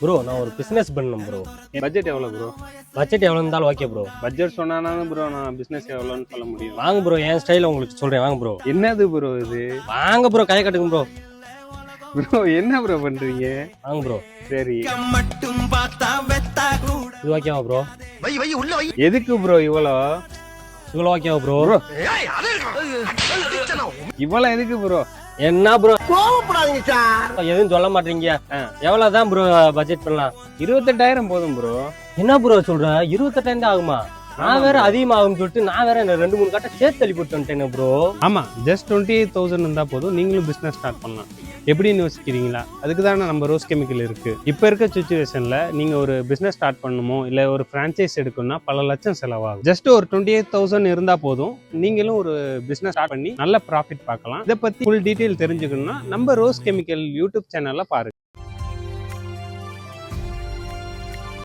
Bro நான் ஒரு business பண்ணணும் ப்ரோ. பட்ஜெட் எவ்வளோ ப்ரோ? பட்ஜெட் எவ்வளோ இருந்தாலும் ஓகே ப்ரோ. பட்ஜெட் சொன்னாலும் ப்ரோ நான் பிஸ்னஸ் எவ்வளோன்னு சொல்ல முடியும். வாங்க ப்ரோ, என் ஸ்டைல உங்களுக்கு சொல்றேன், வாங்க ப்ரோ. என்னது ப்ரோ இது? வாங்க ப்ரோ, கை கட்டுங்க ப்ரோ. ப்ரோ என்ன ப்ரோ பண்றீங்க? வாங்க ப்ரோ. சரி இது ஓகேவா ப்ரோ? எதுக்கு ப்ரோ இவ்வளோ? இவ்வளோ ஓகேவா ப்ரோ? இவ்வளோ எதுக்கு ப்ரோ? என்ன ப்ரோ கோவப்படாதீங்க சார், எதுவும் சொல்ல மாட்டீங்க. எவ்வளவுதான் ப்ரோ பட்ஜெட் பண்ணலாம்? 28,000 போதும் ப்ரோ. என்ன ப்ரோ சொல்ற? 28,000 தான் ஆகுமா? நான் வேற அதிகமாகும் சொல்லிட்டு நான் வேற 2-3 கட்ட சேர்த்து தள்ளி போட்டு வந்துட்டேன் ப்ரோ. ஆமா, ஜஸ்ட் 28,000 இருந்தா போதும், நீங்களும் பிசினஸ் ஸ்டார்ட் பண்ணலாம். எப்படின்னு யோசிக்கிறீங்களா? அதுக்கு தானே நம்ம ரோஸ் கெமிக்கல் இருக்கு. இப்போ இருக்க சுச்சுவேஷன்ல நீங்க ஒரு பிசினஸ் ஸ்டார்ட் பண்ணணுமோ இல்ல ஒரு பிரான்ச்சைஸ் எடுக்கணும்னா பல லட்சம் செலவாகும். ஜஸ்ட் ஒரு 28,000 இருந்தா போதும், நீங்களும் ஒரு பிசினஸ் ஸ்டார்ட் பண்ணி நல்ல ப்ராஃபிட் பார்க்கலாம். இதை பத்தி ஃபுல் டீடைல் தெரிஞ்சுக்கணும்னா நம்ம ரோஸ் கெமிக்கல் யூடியூப் சேனல்ல பாருங்க.